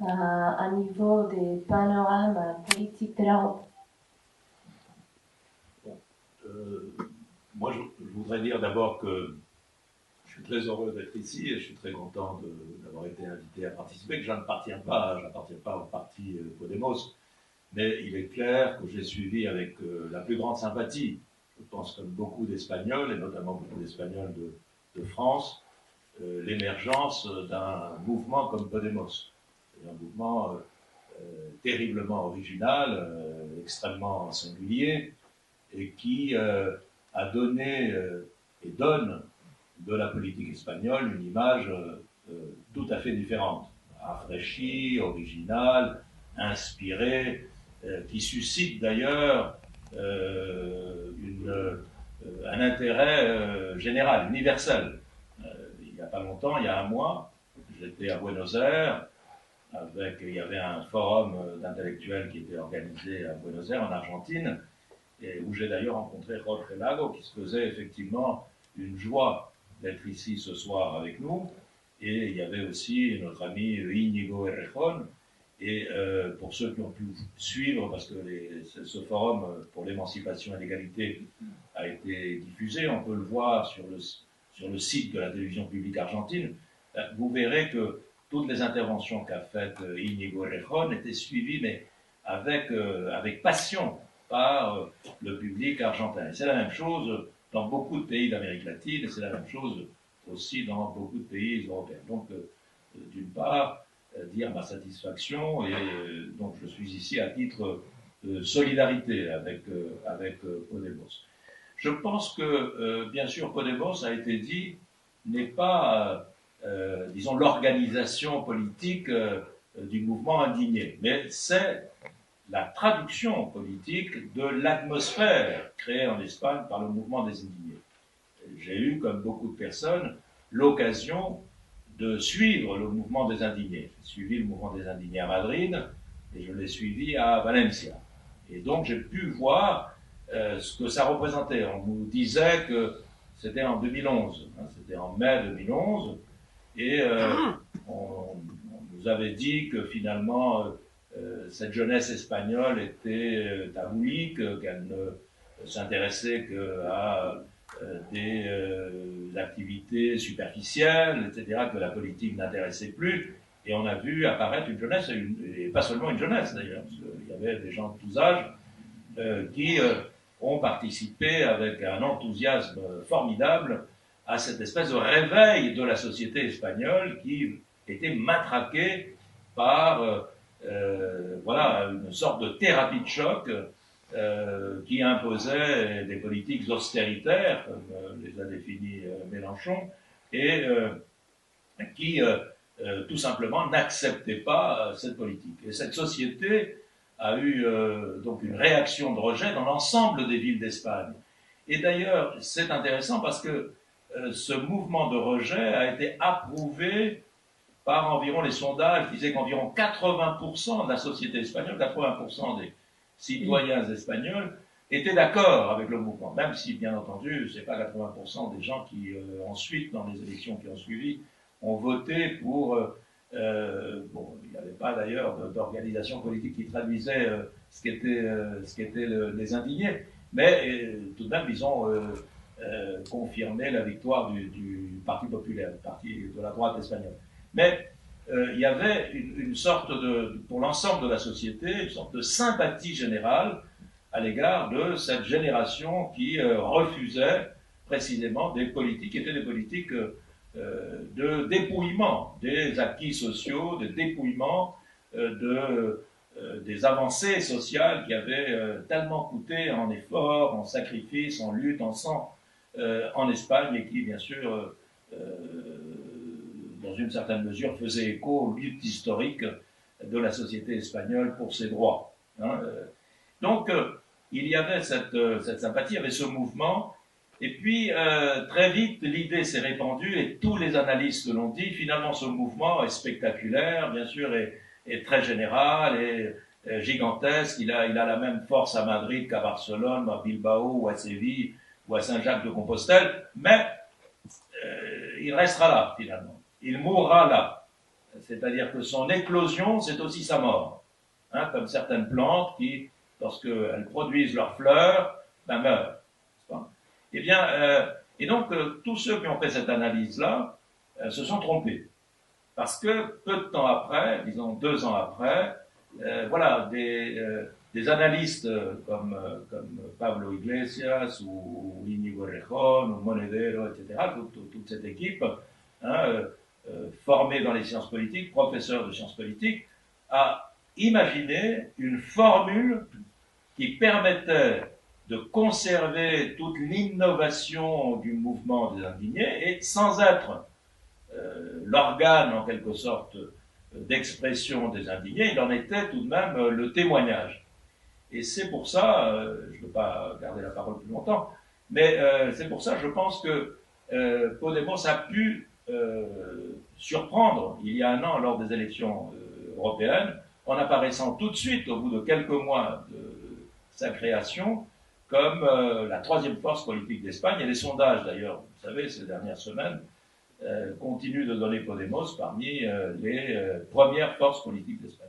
à niveau des panorames politiques de l'Europe? Bon, euh, moi, je voudrais dire d'abord que je suis très heureux d'être ici et je suis très content d'avoir été invité à participer, que je n'appartiens pas au parti Podemos, mais il est clair que j'ai suivi avec la plus grande sympathie, je pense comme beaucoup d'Espagnols, et notamment beaucoup d'Espagnols de France, l'émergence d'un mouvement comme Podemos. C'est un mouvement terriblement original, extrêmement singulier, et qui a donné et donne de la politique espagnole une image tout à fait différente, rafraîchie, originale, inspirée, qui suscite d'ailleurs un intérêt général, universel. Il n'y a pas longtemps, il y a un mois, j'étais à Buenos Aires, il y avait un forum d'intellectuels qui était organisé à Buenos Aires, en Argentine, et où j'ai d'ailleurs rencontré Jorge Lago, qui se faisait effectivement une joie d'être ici ce soir avec nous. Et il y avait aussi notre ami Íñigo Errejón. Et pour ceux qui ont pu suivre, parce que ce forum pour l'émancipation et l'égalité a été diffusé, on peut le voir sur le site de la télévision publique argentine, vous verrez que toutes les interventions qu'a faites Íñigo Errejón étaient suivies, mais avec passion, par le public argentin. Et c'est la même chose dans beaucoup de pays d'Amérique latine, et c'est la même chose aussi dans beaucoup de pays européens. Donc, d'une part, dire ma satisfaction, et donc je suis ici à titre de solidarité avec Podemos. Je pense que, bien sûr, Podemos a été dit, n'est pas, disons, l'organisation politique du mouvement indigné, mais c'est la traduction politique de l'atmosphère créée en Espagne par le mouvement des indignés. J'ai eu, comme beaucoup de personnes, l'occasion de suivre le mouvement des indignés. J'ai suivi le mouvement des indignés à Madrid et je l'ai suivi à Valencia. Et donc j'ai pu voir ce que ça représentait. On nous disait que c'était en 2011, hein, c'était en mai 2011, et on nous avait dit que finalement cette jeunesse espagnole était taboulique, qu'elle ne s'intéressait qu'à des activités superficielles, etc., que la politique n'intéressait plus. Et on a vu apparaître une jeunesse, et pas seulement une jeunesse d'ailleurs, parce qu'il y avait des gens de tous âges qui ont participé avec un enthousiasme formidable à cette espèce de réveil de la société espagnole qui était matraquée par voilà, une sorte de thérapie de choc qui imposait des politiques austéritaires, comme les a définies Mélenchon, et qui tout simplement n'acceptait pas cette politique. Et cette société a eu donc une réaction de rejet dans l'ensemble des villes d'Espagne. Et d'ailleurs, c'est intéressant parce que ce mouvement de rejet a été approuvé par environ, les sondages disaient qu'environ 80% de la société espagnole, 80% des citoyens espagnols étaient d'accord avec le mouvement, même si, bien entendu, ce n'est pas 80% des gens qui, ensuite, dans les élections qui ont suivi, ont voté pour... bon, il n'y avait pas d'ailleurs d'organisation politique qui traduisait ce qu'étaient les indignés, mais tout de même, ils ont confirmé la victoire du Parti populaire, du parti de la droite espagnole. Mais il y avait une sorte de, pour l'ensemble de la société, une sorte de sympathie générale à l'égard de cette génération qui refusait précisément des politiques qui étaient des politiques de dépouillement des acquis sociaux, de dépouillement des avancées sociales qui avaient tellement coûté en efforts, en sacrifices, en lutte, en sang en Espagne et qui, bien sûr, dans une certaine mesure, faisait écho aux luttes historiques de la société espagnole pour ses droits. Hein. Donc, il y avait cette sympathie, il y avait ce mouvement, et puis très vite, l'idée s'est répandue, et tous les analystes l'ont dit, finalement ce mouvement est spectaculaire, bien sûr, est très général, et gigantesque, il a la même force à Madrid qu'à Barcelone, à Bilbao, ou à Séville, ou à Saint-Jacques-de-Compostelle, mais il restera là, finalement. Il mourra là. C'est-à-dire que son éclosion, c'est aussi sa mort. Hein, comme certaines plantes qui, lorsqu'elles produisent leurs fleurs, ben meurent. Eh bien, et donc, tous ceux qui ont fait cette analyse-là se sont trompés. Parce que peu de temps après, disons 2 ans après, voilà, des analystes comme Pablo Iglesias ou Íñigo Errejón ou Monedero, etc., toute cette équipe, hein, formée dans les sciences politiques, professeurs de sciences politiques, a imaginé une formule qui permettait de conserver toute l'innovation du mouvement des indignés et sans être l'organe en quelque sorte d'expression des indignés, il en était tout de même le témoignage. Et c'est pour ça, je ne veux pas garder la parole plus longtemps, mais c'est pour ça je pense que Podemos a pu surprendre il y a 1 an lors des élections européennes, en apparaissant tout de suite au bout de quelques mois de sa création comme la 3e force politique d'Espagne. Et les sondages d'ailleurs, vous savez, ces dernières semaines, continuent de donner Podemos parmi les premières forces politiques d'Espagne.